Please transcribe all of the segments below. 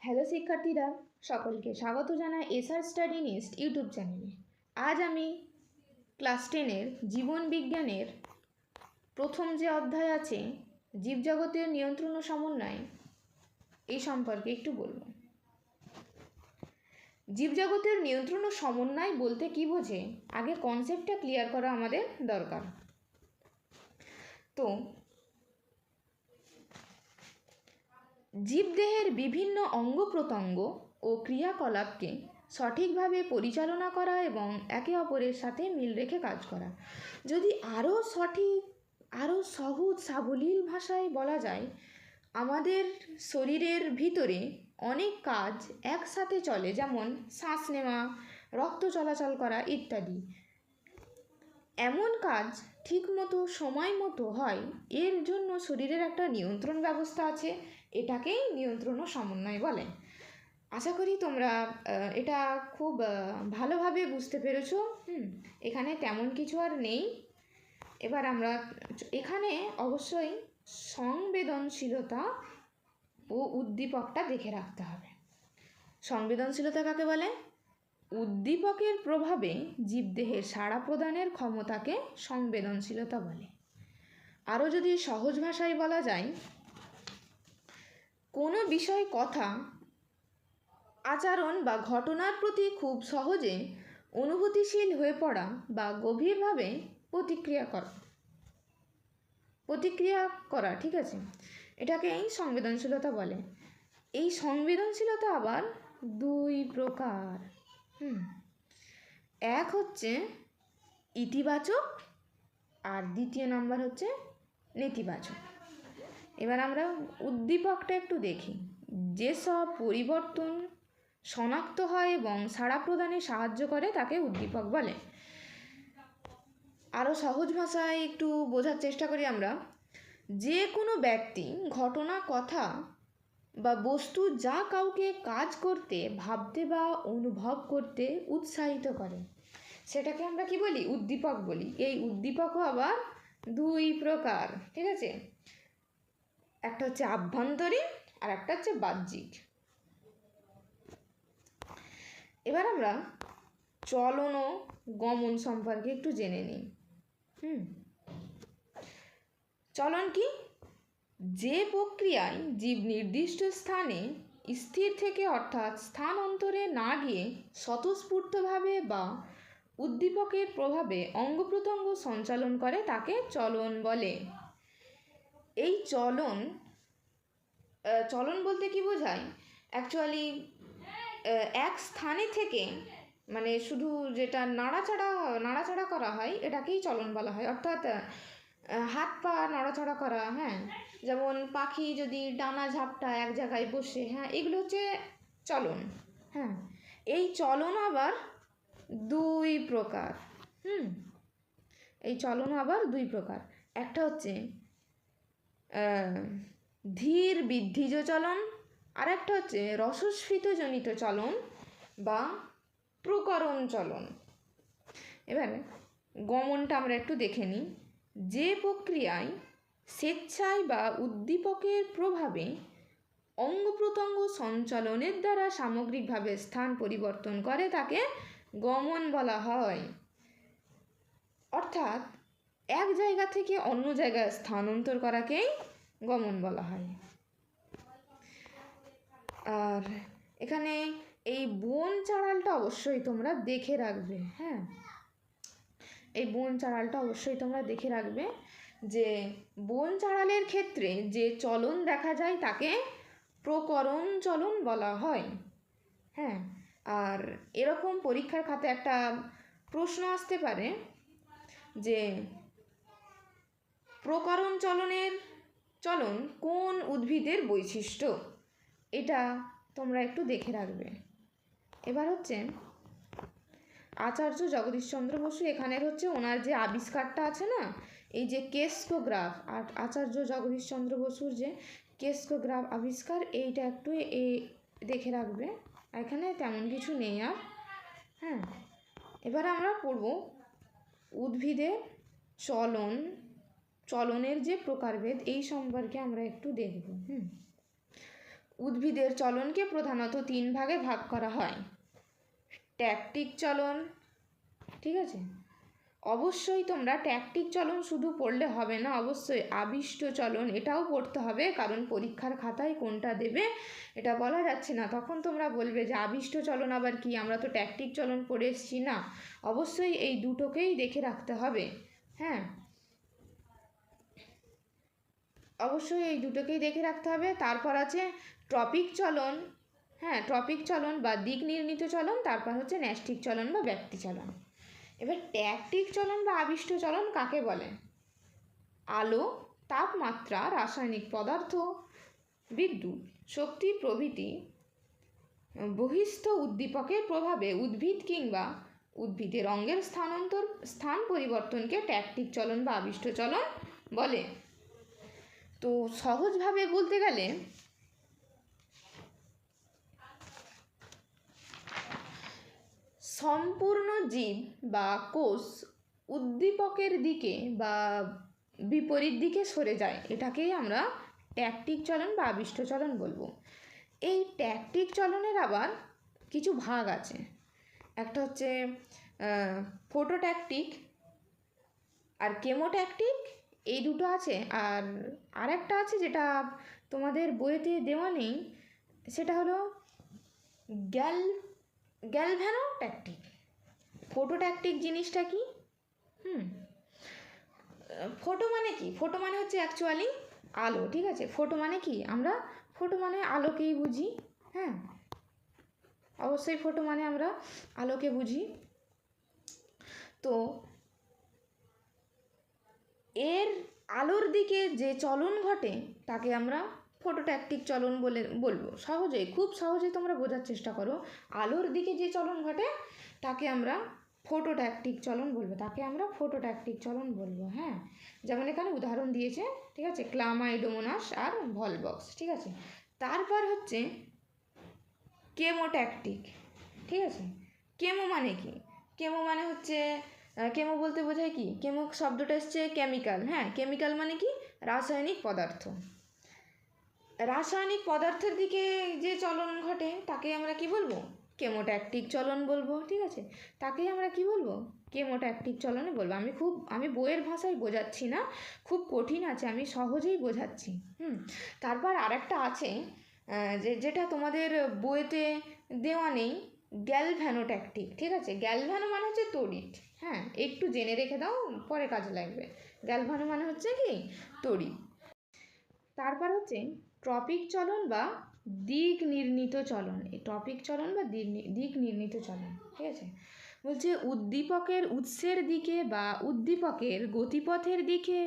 Hello শিক্ষার্থীরা, সকলকে স্বাগত জানাই এসআর স্টাডি নিস্ট ইউটিউব চ্যানেলে। আজ আমি ক্লাস 10-এর জীবন বিজ্ঞানের প্রথম যে অধ্যায় আছে জীবজগতের নিয়ন্ত্রণ ও সমন্বয়, এই সম্পর্কে একটু বলবো। জীবজগতের নিয়ন্ত্রণ ও সমন্বয় বলতে কি বোঝে, আগে কনসেপ্টটা ক্লিয়ার করা আমাদের দরকার। তো জীবদেহের বিভিন্ন অঙ্গ প্রত্যঙ্গ ও ক্রিয়াকলাপকে সঠিকভাবে পরিচালনা করা এবং একে অপরের সাথে মিল রেখে কাজ করা। যদি আরও সহজ সাবলীল ভাষায় বলা যায়, আমাদের শরীরের ভিতরে অনেক কাজ একসাথে চলে, যেমন শ্বাস নেওয়া, রক্ত চলাচল করা ইত্যাদি। এমন কাজ ঠিকমতো সময় মতো হয়, এর জন্য শরীরের একটা নিয়ন্ত্রণ ব্যবস্থা আছে, এটাকেই নিয়ন্ত্রণ ও সমন্বয় বলে। আশা করি তোমরা এটা খুব ভালোভাবে বুঝতে পেরেছো। এখানে তেমন কিছু আর নেই। এবার আমরা এখানে অবশ্যই সংবেদনশীলতা ও উদ্দীপকটা দেখে রাখতে হবে। সংবেদনশীলতা কাকে বলে? উদ্দীপকের প্রভাবে জীবদেহের সাড়া প্রদানের ক্ষমতাকে সংবেদনশীলতা বলে। আরও যদি সহজ ভাষায় বলা যায়, কোনো বিষয়, কথা, আচরণ বা ঘটনার প্রতি খুব সহজে অনুভূতিশীল হয়ে পড়া বা গভীরভাবে প্রতিক্রিয়া করা, ঠিক আছে, এটাকেই সংবেদনশীলতা বলে। এই সংবেদনশীলতা আবার দুই প্রকার। এক হচ্ছে ইতিবাচক আর দ্বিতীয় নাম্বার হচ্ছে নেতিবাচক। এবার আমরা উদ্দীপকটা একটু দেখি। যেসব পরিবর্তন শনাক্ত হয় এবং সাড়া প্রদানে সাহায্য করে তাকে উদ্দীপক বলে। আরও সহজ ভাষায় একটু বোঝার চেষ্টা করি আমরা। যে কোনো ব্যক্তি, ঘটনা, কথা বা বস্তু যা কাউকে কাজ করতে, ভাবতে বা অনুভব করতে উৎসাহিত করে, সেটাকে আমরা কি বলি? উদ্দীপক বলি। এই উদ্দীপকও আবার দুই প্রকার, ঠিক আছে? একটা হচ্ছে আভ্যন্তরীণ আর একটা হচ্ছে বাহ্যিক। এবার আমরা চলন ও গমন সম্পর্কে একটু জেনে নিই। চলন কি? যে প্রক্রিয়ায় জীব নির্দিষ্ট স্থানে স্থির থেকে, অর্থাৎ স্থান অন্তরে না গিয়ে স্বতঃস্ফূর্তভাবে বা উদ্দীপকের প্রভাবে অঙ্গ প্রত্যঙ্গ সঞ্চালন করে, তাকে চলন বলে। এই চলন বলতে কি বোঝায়? অ্যাকচুয়ালি এক স্থানে থেকে, মানে শুধু যেটা নাড়াচাড়া করা হয়, এটাকেই চলন বলা হয়। অর্থাৎ হাত পা নড়াচড়া করা, যেমন পাখি যদি ডানা ঝাপটা এক জায়গায় বসে, এগুলো হচ্ছে চলন। এই চলন আবার দুই প্রকার। এই চলন আবার দুই প্রকার। একটা হচ্ছে ধীর বৃদ্ধিজ চলন, আর একটা হচ্ছে রসস্ফীতজনিত চলন বা প্রকরণ চলন। এবারে গমনটা আমরা একটু দেখে নিই। যে প্রক্রিয়ায় স্বেচ্ছায় বা উদ্দীপকের প্রভাবে অঙ্গ প্রত্যঙ্গ সঞ্চালনের দ্বারা সামগ্রিকভাবে স্থান পরিবর্তন করে, তাকে গমন বলা হয়। অর্থাৎ এক জায়গা থেকে অন্য জায়গায় স্থানান্তর করাকেই গমন বলা হয়। আর এখানে এই বন চাড়ালটা অবশ্যই তোমরা দেখে রাখবে। এই বন চাড়ালটা অবশ্যই তোমরা দেখে রাখবে যে বন চাড়ালের ক্ষেত্রে যে চলন দেখা যায় তাকে প্রকরণ চলন বলা হয়। আর এরকম পরীক্ষার খাতে একটা প্রশ্ন আসতে পারে যে প্রকরণ চলন কোন উদ্ভিদের বৈশিষ্ট্য, এটা তোমরা একটু দেখে রাখবে। এবার হচ্ছে আচার্য জগদীশচন্দ্র বসু, এখানের হচ্ছে ওনার যে আবিষ্কারটা আছে না, এই যে কেস্কোগ্রাফ, আর আচার্য জগদীশচন্দ্র বসুর যে কেস্কোগ্রাফ আবিষ্কার, এইটা একটু দেখে রাখবে। এখানে তেমন কিছু নেই আর। এবার আমরা পড়ব উদ্ভিদের চলনের যে প্রকারভেদ, এই সম্পর্কে আমরা একটু দেখব। উদ্ভিদের চলনকে প্রধানত 3 ভাগে ভাগ করা হয়। ট্যাকটিক চলন, ঠিক আছে, অবশ্যই তোমরা ট্যাকটিক চলন শুধু পড়লে হবে না, অবশ্যই আবিষ্ট চলন এটাও পড়তে হবে, কারণ পরীক্ষার খাতায় কোনটা দেবে এটা বলা যাচ্ছে না, তখন তোমরা বলবে যে আবিষ্ট চলন আবার কি, আমরা তো ট্যাকটিক চলন পড়ে এসেছি না। অবশ্যই এই দুটোকেই দেখে রাখতে হবে। হ্যাঁ, অবশ্যই এই দুটোকেই দেখে রাখতে হবে। তারপর আছে ট্রপিক চলন, হ্যাঁ, ট্রপিক চলন বা দিক নির্ণীত চলন, তারপর হচ্ছে ন্যষ্টিক চলন বা ব্যক্তি চলন। এবার ট্যাকটিক চলন বা আবিষ্ট চলন কাকে বলে? আলো, তাপমাত্রা, রাসায়নিক পদার্থ, বিদ্যুৎ শক্তি প্রভৃতি বহিস্থ উদ্দীপকের প্রভাবে উদ্ভিদ কিংবা উদ্ভিদের অঙ্গের স্থান পরিবর্তনকে ট্যাকটিক চলন বা আবিষ্ট চলন বলে। তো সহজভাবে বলতে গেলে সম্পূর্ণ জীব বা কোষ উদ্দীপকের দিকে বা বিপরীত দিকে সরে যায়, এটাকেই আমরা ট্যাকটিক চলন বা আবিষ্ট চলন বলবো। এই ট্যাকটিক চলনের আবার কিছু ভাগ আছে। একটা হচ্ছে ফটোট্যাকটিক আর কেমোট্যাকটিক, এই দুটো আছে। আর একটা আছে যেটা তোমাদের বইতে দেওয়া নেই, সেটা হলো গ্যালভ্যানোট্যাকটিক। ফটোট্যাকটিক জিনিসটা কি? ফটো মানে কি? ফটো মানে হচ্ছে অ্যাকচুয়ালি আলো, ঠিক আছে। ফটো মানে কি? আমরা ফটো মানে আলোকেই বুঝি। হ্যাঁ, অবশ্যই ফটো মানে আমরা আলোকে বুঝি। তো এর আলোর দিকে যে চলন ঘটে তাকে আমরা ফটোট্যাকটিক চলন বলবো। সহজেই, খুব সহজেই তোমরা বোঝার চেষ্টা করো। আলোর দিকে যে চলন ঘটে তাকে আমরা ফটোট্যাকটিক চলন বলবো, তাকে আমরা ফটোট্যাকটিক চলন বলবো। হ্যাঁ, যেমন এখানে উদাহরণ দিয়েছে, ঠিক আছে, ক্লামাইডোমোনাস আর ভলবক্স, ঠিক আছে। তারপর হচ্ছে কেমোট্যাকটিক, ঠিক আছে। কেমো মানে কি? কেমো মানে হচ্ছে, কেমো বলতে বোঝায় কি? কেমো শব্দটা এসছে কেমিক্যাল। হ্যাঁ, কেমিক্যাল মানে কি? রাসায়নিক পদার্থ। রাসায়নিক পদার্থের দিকে যে চলন ঘটে তাকে আমরা কি বলবো? কেমোট্যাকটিক চলন বলবো, ঠিক আছে। তাকেই আমরা কি বলবো? কেমোট্যাকটিক চলনে বলবো। আমি বইয়ের ভাষায় বোঝাচ্ছি না, খুব কঠিন আছে, আমি সহজেই বোঝাচ্ছি। তারপর আরেকটা আছে যেটা তোমাদের বইতে দেওয়া নেই, গ্যালভ্যানোট্যাকটিক, ঠিক আছে। গ্যালভ্যানো মানে হচ্ছে তড়িৎ। হ্যাঁ, একটু জেনে রেখে দাও, পরে কাজে লাগবে। গ্যালভ্যানো মানে হচ্ছে কি? তড়িৎ। তারপর হচ্ছে ট্রপিক চলন বা দিক নির্ণীত চলন। এই ট্রপিক চলন বা দিক নির্ণীত চলন, ঠিক আছে। বলছে উদ্দীপকের উৎসের দিকে বা উদ্দীপকের গতিপথের দিকে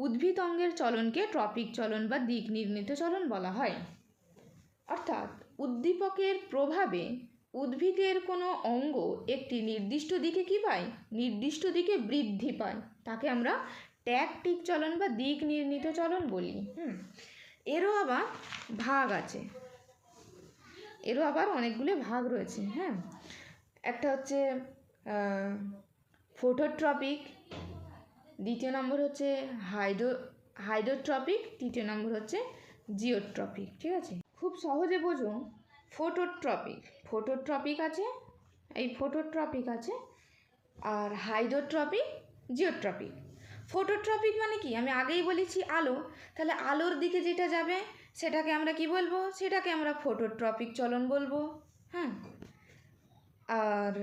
উদ্ভিদ অঙ্গের চলনকে ট্রপিক চলন বা দিক নির্ণীত চলন বলা হয়। অর্থাৎ উদ্দীপকের প্রভাবে উদ্ভিদের কোনো অঙ্গ একটি নির্দিষ্ট দিকে কি পায়? নির্দিষ্ট দিকে বৃদ্ধি পায়, তাকে আমরা ট্যাকটিক চলন বা দিক নির্ণীত চলন বলি। এরও আবার ভাগ আছে, এরও আবার অনেকগুলো ভাগ রয়েছে। হ্যাঁ, একটা হচ্ছে ফটোট্রপিক, দ্বিতীয় নম্বর হচ্ছে হাইড্রোট্রপিক, তৃতীয় নম্বর হচ্ছে জিওট্রপিক, ঠিক আছে। খুব সহজে বোঝো, ফটোট্রপিক আছে, এই ফটোট্রপিক আছে, আর হাইড্রোট্রপিক, জিওট্রপিক। ফটোট্রপিক মানে কি? আমি আগেই বলেছি আলো, তাহলে আলোর দিকে যেটা যাবে সেটাকে আমরা কি বলবো? সেটাকে আমরা ফটোট্রপিক চলন বলবো। হ্যাঁ, আর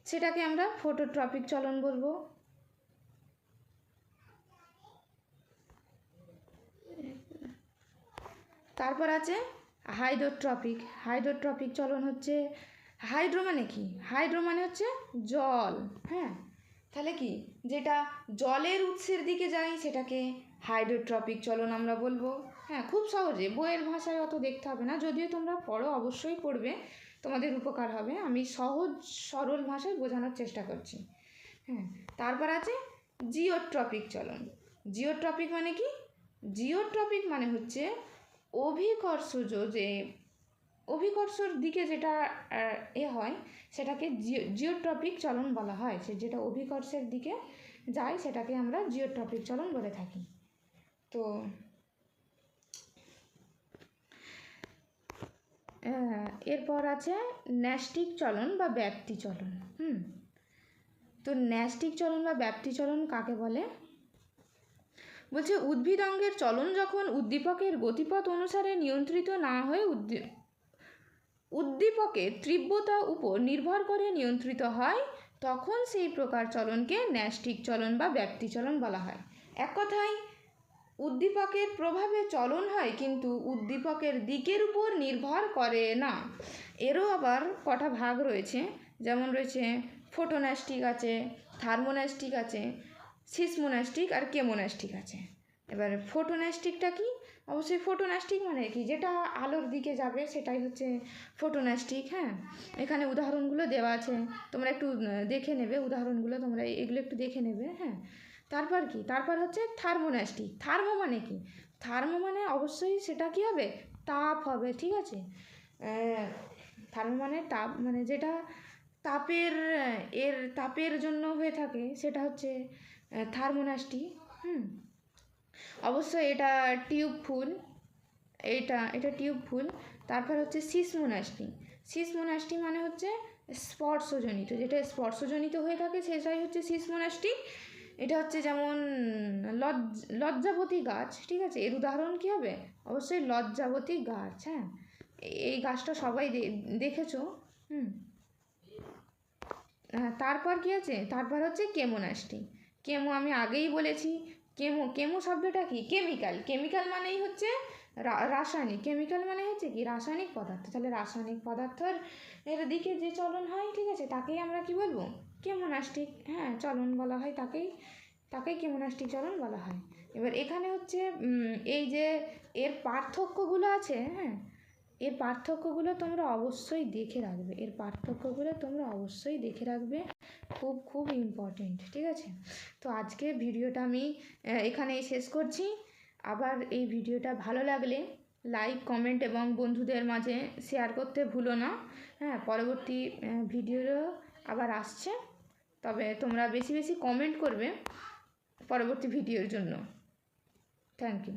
সেটাকে আমরা ফটোট্রপিক চলন বলবো। তারপর আছে হাইড্রোট্রপিক চলন হচ্ছে, হাইড্রো মানে কি? হাইড্রো মানে হচ্ছে জল। হ্যাঁ, তাহলে কি, যেটা জলের উৎসের দিকে যায় সেটাকে হাইড্রোট্রপিক চলন আমরা বলবো। হ্যাঁ, খুব সহজে, বইয়ের ভাষায় অত দেখতে হবে না, যদিও তোমরা পড়ো, অবশ্যই পড়বে, তোমাদের উপকার হবে। আমি সহজ সরল ভাষায় বোঝানোর চেষ্টা করছি। হ্যাঁ, তারপর আছে জিওট্রপিক চলন। জিওট্রপিক মানে কি? জিওট্রপিক মানে হচ্ছে অভিকর্ষজ, যে অভিকর্ষর দিকে যেটা হয় সেটাকে জিওট্রপিক চলন বলা হয়। সে যেটা অভিকর্ষের দিকে যায় সেটাকে আমরা জিওট্রপিক চলন বলে থাকি। তো এরপর আছে ন্যষ্টিক চলন বা ব্যাপ্তি চলন। তো ন্যষ্টিক চলন বা ব্যাপ্তি চলন কাকে বলে? বলছে উদ্ভিদ অঙ্গের চলন যখন উদ্দীপকের গতিপথ অনুসারে নিয়ন্ত্রিত না হয়ে উদ্দীপকের তীব্রতা উপর নির্ভর করে নিয়ন্ত্রিত হয়, তখন সেই প্রকার চলনকে ন্যষ্টিক চলন বা ব্যাপ্তি চলন বলা হয়। এক কথায় উদ্দীপকের প্রভাবে চলন হয়, কিন্তু উদ্দীপকের দিকের উপর নির্ভর করে না। এরও আবার কটা ভাগ রয়েছে, যেমন রয়েছে ফোটোন্যষ্টিক আছে, থার্মোন্যষ্টিক আছে, সিসমোন্যষ্টিক আর কেমোন্যষ্টিক আছে। এবার ফোটোন্যষ্টিকটা কি? অবশ্যই ফোটোন্যষ্টিক মানে কি, যেটা আলোর দিকে যাবে সেটাই হচ্ছে ফোটোন্যষ্টিক। হ্যাঁ, এখানে উদাহরণগুলো দেওয়া আছে, তোমরা একটু দেখে নেবে উদাহরণগুলো, তোমরা এগুলো একটু দেখে নেবে। হ্যাঁ, তারপর কি, তারপর হচ্ছে থার্মোন্যষ্টিক। থার্মো মানে কি? থার্মো মানে অবশ্যই সেটা কি হবে, তাপ হবে। ঠিক আছে, থার্মো মানে তাপ, মানে যেটা তাপের জন্য হয়ে থাকে সেটা হচ্ছে থার্মোন্যষ্টিক। অবশ্যই এটা টিউব ফুল, এটা টিউব ফুল। তারপর হচ্ছে সিসমোন্যষ্টিক। সিসমোন্যষ্টিক মানে হচ্ছে স্পর্শজনিত, যেটা স্পর্শজনিত হয়ে থাকে সেটাই হচ্ছে সিসমোন্যষ্টিক। এটা হচ্ছে যেমন লজ্জাবতী গাছ। ঠিক আছে, এর উদাহরণ কী হবে? অবশ্যই লজ্জাবতী গাছ। হ্যাঁ, এই গাছটা সবাই দেখেছো। তারপর কি আছে? তারপর হচ্ছে কেমোন্যষ্টিক। কেমো আমি আগেই বলেছি, কেমো শব্দটা কি? কেমিক্যাল। কেমিক্যাল মানেই হচ্ছে রাসায়নিক। কেমিক্যাল মানে হচ্ছে কি? রাসায়নিক পদার্থ। তাহলে রাসায়নিক পদার্থের এর দিকে যে চলন হয়, ঠিক আছে, তাকেই আমরা কি বলবো? কেমোন্যষ্টিক। হ্যাঁ, চলন বলা হয় তাকেই কেমোন্যষ্টিক চলন বলা হয়। এবার এখানে হচ্ছে এই যে এর পার্থক্যগুলো আছে, হ্যাঁ, এর পার্থক্যগুলো তোমরা অবশ্যই দেখে রাখবে, খুব খুব ইম্পর্টেন্ট। ঠিক আছে, তো আজকে ভিডিওটা আমি এখানেই শেষ করছি। আবার এই ভিডিওটা ভালো লাগলে লাইক, কমেন্ট এবং বন্ধুদের মাঝে শেয়ার করতে ভুলো না। হ্যাঁ, পরবর্তী ভিডিও আবার আসছে, তবে তোমরা বেশি বেশি কমেন্ট করবে পরবর্তী ভিডিওর জন্য। Thank you.